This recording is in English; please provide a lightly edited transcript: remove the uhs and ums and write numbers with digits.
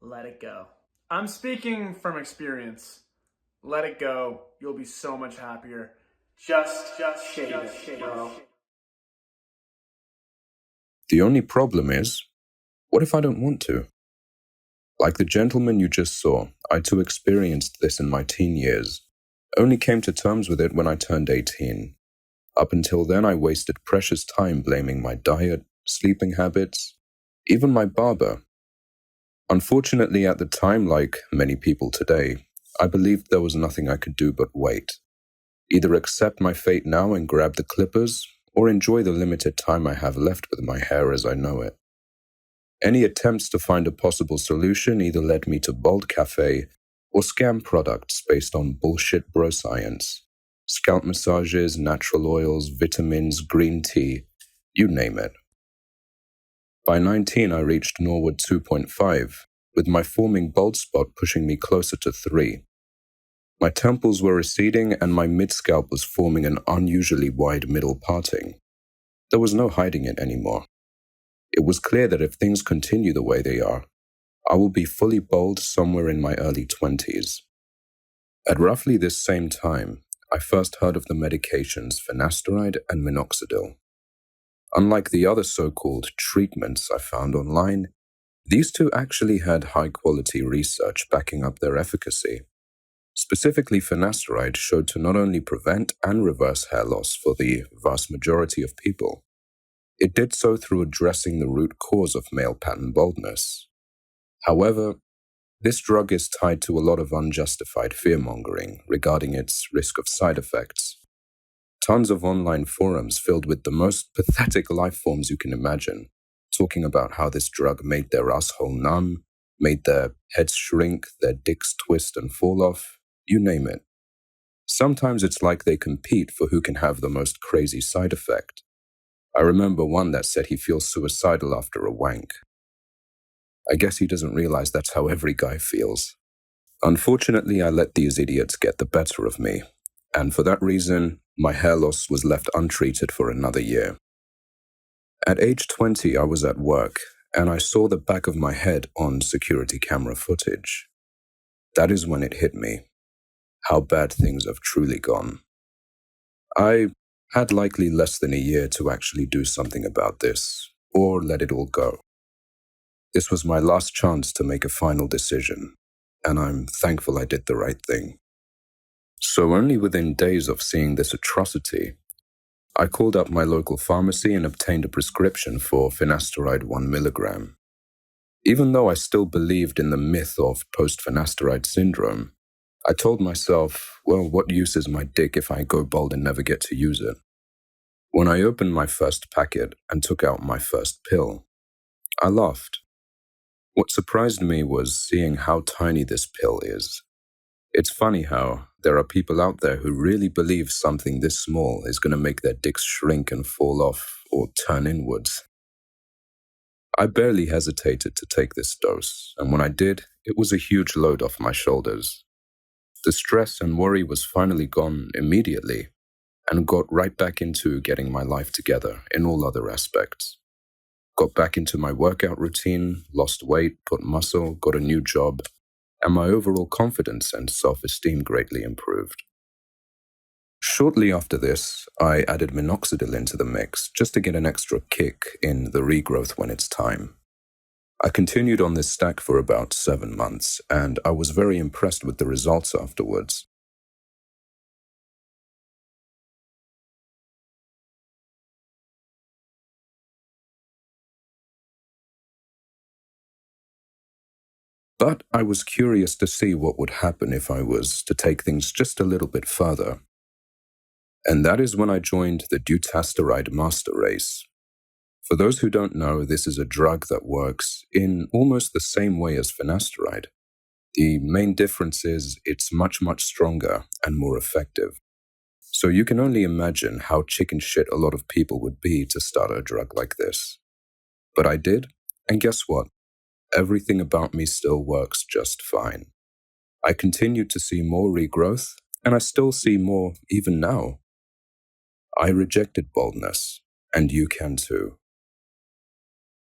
let it go. I'm speaking from experience. Let it go. You'll be so much happier. Just shave it, bro. The only problem is, what if I don't want to? Like the gentleman you just saw, I too experienced this in my teen years. Only came to terms with it when I turned 18. Up until then, I wasted precious time blaming my diet, sleeping habits, even my barber. Unfortunately, at the time, like many people today, I believed there was nothing I could do but wait. Either accept my fate now and grab the clippers, or enjoy the limited time I have left with my hair as I know it. Any attempts to find a possible solution either led me to Bald Cafe or scam products based on bullshit bro science. Scalp massages, natural oils, vitamins, green tea, you name it. By 19, I reached Norwood 2.5, with my forming bald spot pushing me closer to 3. My temples were receding and my mid-scalp was forming an unusually wide middle parting. There was no hiding it anymore. It was clear that if things continue the way they are, I will be fully bald somewhere in my early 20s. At roughly this same time, I first heard of the medications Finasteride and Minoxidil. Unlike the other so-called treatments I found online, these two actually had high-quality research backing up their efficacy. Specifically, finasteride showed to not only prevent and reverse hair loss for the vast majority of people, it did so through addressing the root cause of male pattern baldness. However, this drug is tied to a lot of unjustified fear-mongering regarding its risk of side effects. Tons of online forums filled with the most pathetic life forms you can imagine, talking about how this drug made their asshole numb, made their heads shrink, their dicks twist and fall off, you name it. Sometimes it's like they compete for who can have the most crazy side effect. I remember one that said he feels suicidal after a wank. I guess he doesn't realize that's how every guy feels. Unfortunately, I let these idiots get the better of me, and for that reason, my hair loss was left untreated for another year. At age 20, I was at work, and I saw the back of my head on security camera footage. That is when it hit me, how bad things have truly gone. I had likely less than a year to actually do something about this, or let it all go. This was my last chance to make a final decision, and I'm thankful I did the right thing. So only within days of seeing this atrocity, I called up my local pharmacy and obtained a prescription for finasteride 1 milligram. Even though I still believed in the myth of post-finasteride syndrome, I told myself, well, what use is my dick if I go bald and never get to use it? When I opened my first packet and took out my first pill, I laughed. What surprised me was seeing how tiny this pill is. It's funny how there are people out there who really believe something this small is going to make their dicks shrink and fall off or turn inwards. I barely hesitated to take this dose, and when I did, it was a huge load off my shoulders. The stress and worry was finally gone immediately, and got right back into getting my life together in all other aspects. Got back into my workout routine, lost weight, put muscle, got a new job, and my overall confidence and self-esteem greatly improved. Shortly after this, I added Minoxidil into the mix just to get an extra kick in the regrowth when it's time. I continued on this stack for about 7 months, and I was very impressed with the results afterwards. But I was curious to see what would happen if I was to take things just a little bit further. And that is when I joined the Dutasteride Master Race. For those who don't know, this is a drug that works in almost the same way as finasteride. The main difference is it's much, much stronger and more effective. So you can only imagine how chicken shit a lot of people would be to start a drug like this. But I did, and guess what? Everything about me still works just fine. I continued to see more regrowth, and I still see more even now. I rejected baldness, and you can too.